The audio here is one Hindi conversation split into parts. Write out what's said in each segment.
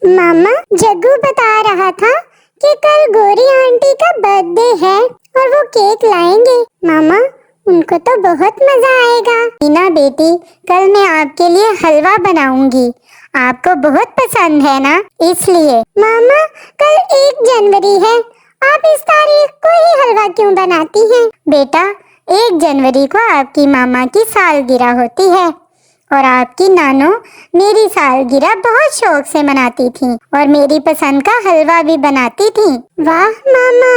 मामा, जग्गू बता रहा था कि कल गौरी आंटी का बर्थडे है और वो केक लाएंगे। मामा, उनको तो बहुत मजा आएगा। मीना बेटी, कल मैं आपके लिए हलवा बनाऊंगी, आपको बहुत पसंद है ना, इसलिए। मामा, कल 1 जनवरी है, आप इस तारीख को ही हलवा क्यों बनाती हैं? बेटा, 1 जनवरी को आपकी मामा की सालगिरह होती है और आपकी नानो मेरी सालगिरह बहुत शौक से मनाती थी और मेरी पसंद का हलवा भी बनाती थी। वाह मामा,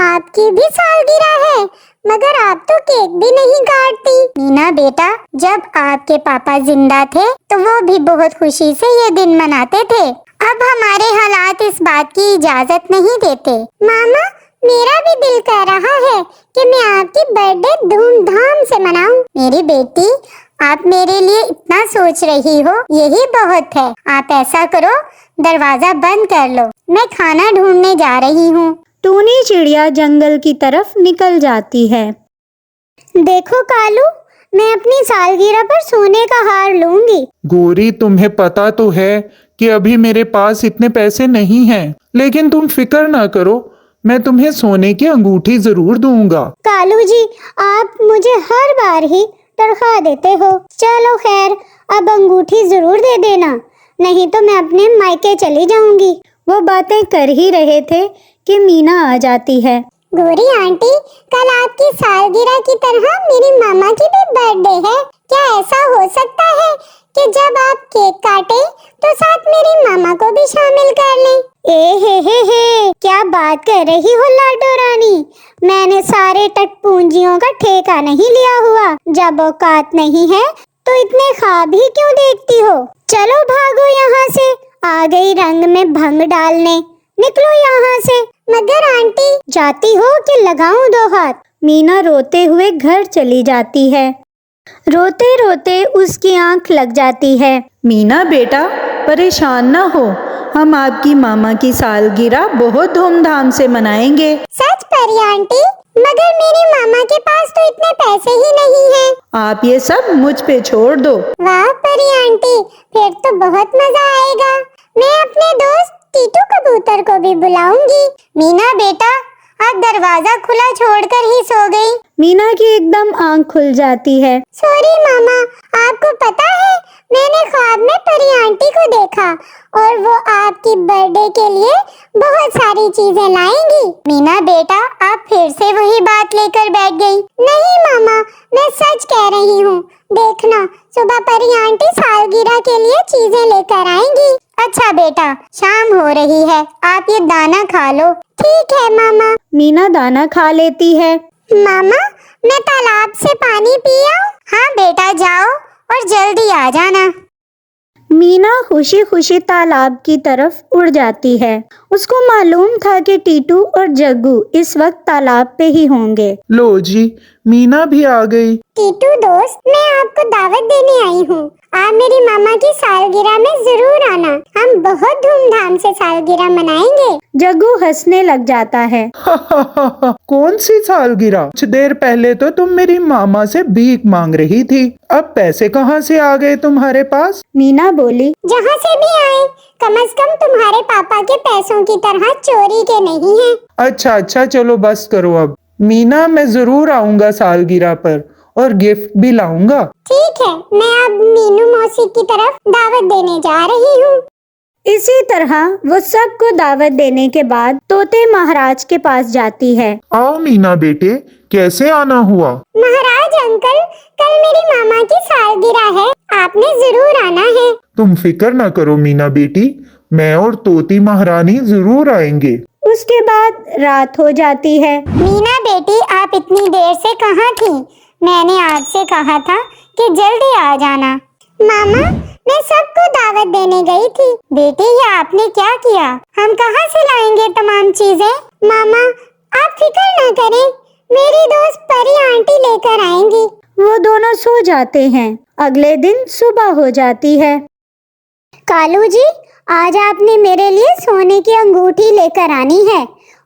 आपकी भी सालगिरह है, मगर आप तो केक भी नहीं काटती। मीना बेटा, जब आपके पापा जिंदा थे तो वो भी बहुत खुशी से ये दिन मनाते थे। अब हमारे हालात इस बात की इजाजत नहीं देते। मामा, मेरा भी दिल कर रहा है कि मैं आपकी बर्थडे धूमधाम से मनाऊं। मेरी बेटी, आप मेरे लिए इतना सोच रही हो, यही बहुत है। आप ऐसा करो, दरवाजा बंद कर लो, मैं खाना ढूंढने जा रही हूँ। टूनी चिड़िया जंगल की तरफ निकल जाती है। देखो कालू, मैं अपनी सालगिरह पर सोने का हार लूंगी। गौरी, तुम्हें पता तो है कि अभी मेरे पास इतने पैसे नहीं हैं, लेकिन तुम फिक्र ना करो, मैं तुम्हें सोने की अंगूठी जरूर दूंगा। कालू जी, आप मुझे हर बार ही तनख्वाह देते हो। चलो खैर, अब अंगूठी जरूर दे देना, नहीं तो मैं अपने मायके चली जाऊंगी। वो बातें कर ही रहे थे कि मीना आ जाती है। गौरी आंटी, कल आपकी सालगिरह की तरह मेरी मामा की भी बर्थडे है। क्या ऐसा हो सकता है कि जब आप केक काटे तो साथ मेरी मामा को भी शामिल कर लें? हे, क्या बात कर रही हो लाडो रानी? मैंने सारे टटपूंजियों का ठेका नहीं लिया हुआ। जब औकात नहीं है तो इतने ख्वाब ही क्यों देखती हो? चलो भागो यहाँ से, आ गई रंग में भंग डालने। निकलो यहाँ से। मगर आंटी, जाती हो कि लगाऊं 2 हाथ? मीना रोते हुए घर चली जाती है। रोते रोते उसकी आंख लग जाती है। मीना बेटा, परेशान ना हो, हम आपकी मामा की सालगिरह बहुत धूमधाम से मनाएंगे। सच परी आंटी? मगर मेरी मामा के पास तो इतने पैसे ही नहीं हैं। आप ये सब मुझ पे छोड़ दो। वाह परी आंटी, फिर तो बहुत मजा आएगा। मैं अपने दोस्त टीटू कबूतर को भी बुलाऊंगी। मीना बेटा, आप दरवाजा खुला छोड़कर ही सो गई। मीना की एकदम आंख खुल जाती है। सॉरी मामा, आपको पता है मैंने ख्वाब में परी आंटी को देखा और वो आपकी बर्थडे के लिए बहुत सारी चीजें लाएंगी। मीना बेटा, आप फिर से वही बात लेकर बैठ गई। नहीं मामा, मैं सच कह रही हूँ। देखना, सुबह परी आंटी सालगिरह के लिए चीजें लेकर आएंगी। अच्छा बेटा, शाम हो रही है, आप ये दाना खा लो। ठीक है मामा। मीना दाना खा लेती है। मामा, मैं तालाब से पानी पी आऊं? हाँ बेटा, जाओ और जल्दी आ जाना। मीना खुशी खुशी तालाब की तरफ उड़ जाती है। उसको मालूम था कि टीटू और जग्गू इस वक्त तालाब पे ही होंगे। लो जी, मीना भी आ गई। टीटू दोस्त, मैं आपको दावत देने आई हूँ। आप मेरी मामा की सालगिरह में जरूर आना, हम बहुत धूमधाम से सालगिरह मनाएंगे। जग्गू हंसने लग जाता है। कौन सी सालगिरह? कुछ देर पहले तो तुम मेरी मामा से भीख मांग रही थी, अब पैसे कहाँ से आ गए तुम्हारे पास? मीना बोली, जहाँ से भी आए, कम से कम तुम्हारे पापा के पैसों की तरह चोरी के नहीं हैं। अच्छा, चलो बस करो अब। मीना, मैं जरूर आऊंगा सालगिरह पर और गिफ्ट भी लाऊंगा। ठीक है, मैं अब मीनू मौसी की तरफ दावत देने जा रही हूँ। इसी तरह वो सबको दावत देने के बाद तोते महाराज के पास जाती है। आओ मीना बेटे, कैसे आना हुआ? महाराज अंकल, कल मेरी मामा की सालगिरह है, आपने जरूर आना है। तुम फिक्र न करो मीना बेटी, मैं और तोती महारानी जरूर आएंगे। उसके बाद रात हो जाती है। मीना बेटी, आप इतनी देर से कहाँ थी? मैंने आपसे कहा था कि जल्दी आ जाना। मामा, मैं सबको दावत देने गई थी। बेटी, ये आपने क्या किया? हम कहाँ से लाएंगे तमाम चीजें? मामा, आप फिक्र न करें, मेरी दोस्त परी आंटी लेकर आएंगी। वो दोनों सो जाते हैं। अगले दिन सुबह हो जाती है। कालू जी, आज आपने मेरे लिए सोने की अंगूठी लेकर आनी है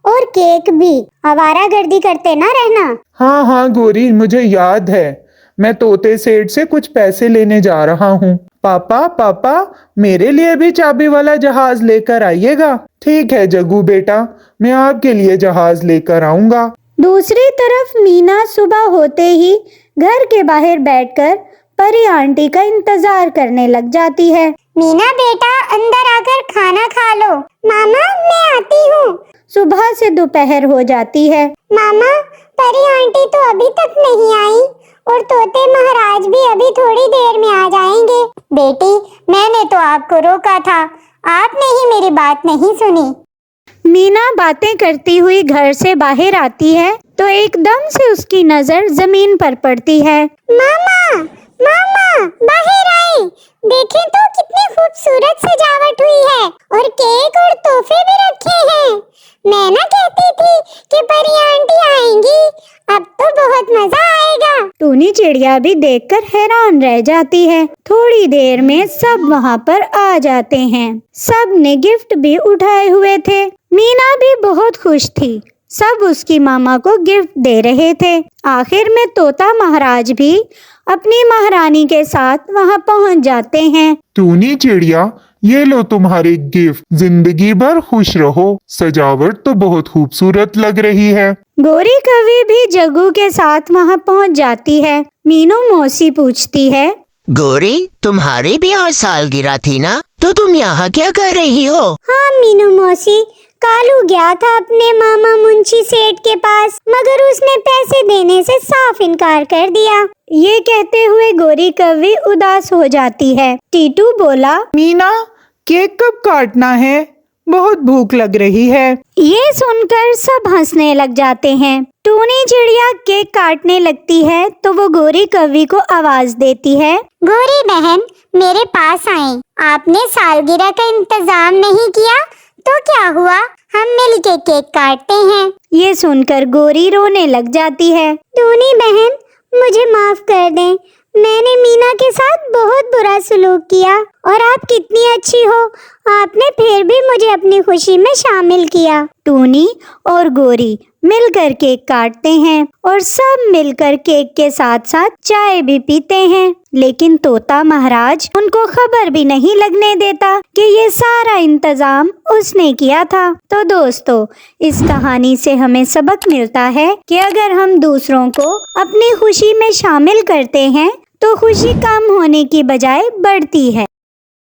और केक भी। आवारागर्दी करते ना रहना। हाँ गौरी, मुझे याद है, मैं तोते सेठ से कुछ पैसे लेने जा रहा हूँ। पापा पापा, मेरे लिए भी चाबी वाला जहाज लेकर आइएगा। ठीक है जग्गू बेटा, मैं आपके लिए जहाज लेकर आऊंगा। दूसरी तरफ मीना सुबह होते ही घर के बाहर बैठकर परी आंटी का इंतजार करने लग जाती है। मीना बेटा, अंदर आकर खाना खा लो। मामा, मैं आती हूँ। सुबह से दोपहर हो जाती है। मामा, परी आंटी तो अभी तक नहीं आई और तोते महाराज भी अभी थोड़ी देर में आ जाएंगे। बेटी, मैंने तो आपको रोका था, आपने ही मेरी बात नहीं सुनी। मीना बातें करती हुई घर से बाहर आती है तो एकदम से उसकी नजर जमीन पर पड़ती है। मामा, मामा, बाहर आए। देखें तो कितनी खूबसूरत सजावट हुई है और केक और तोहफे भी रखे हैं। मैं ना कहती थी कि परी आंटी आएंगी, अब तो बहुत मजा आएगा। टूनी चिड़िया भी देखकर हैरान रह जाती है। थोड़ी देर में सब वहाँ पर आ जाते हैं। सब ने गिफ्ट भी उठाए हुए थे। मीना भी बहुत खुश थी। सब उसकी मामा को गिफ्ट दे रहे थे। आखिर में तोता महाराज भी अपनी महारानी के साथ वहाँ पहुँच जाते हैं। टूनी चिड़िया, ये लो तुम्हारे गिफ्ट, जिंदगी भर खुश रहो। सजावट तो बहुत खूबसूरत लग रही है। गोरी कवि भी जग्गू के साथ वहाँ पहुँच जाती है। मीनू मौसी पूछती है, गोरी, तुम्हारी भी आज सालगिरह थी ना, तो तुम यहाँ क्या कर रही हो? हाँ मीनू मौसी, कालू गया था अपने मामा मुंशी सेठ के पास, मगर उसने पैसे देने से साफ इनकार कर दिया। ये कहते हुए गोरी कवि उदास हो जाती है। टीटू बोला, मीना, केक कब काटना है? बहुत भूख लग रही है। ये सुनकर सब हंसने लग जाते हैं। टूनी चिड़िया केक काटने लगती है तो वो गोरी कवि को आवाज देती है, गोरी बहन, मेरे पास आए। आपने सालगिरह का इंतजाम नहीं किया तो क्या हुआ, हम मिलके केक काटते हैं। ये सुनकर गोरी रोने लग जाती है। टूनी बहन, मुझे माफ कर दें, मैंने मीना के साथ बहुत बुरा सलूक किया और आप कितनी अच्छी हो, आपने फिर भी मुझे अपनी खुशी में शामिल किया। टूनी और गोरी मिलकर केक काटते हैं और सब मिलकर केक के साथ साथ चाय भी पीते हैं। लेकिन तोता महाराज उनको खबर भी नहीं लगने देता कि ये सारा इंतजाम उसने किया था। तो दोस्तों, इस कहानी से हमें सबक मिलता है कि अगर हम दूसरों को अपनी खुशी में शामिल करते हैं तो खुशी कम होने की बजाय बढ़ती है।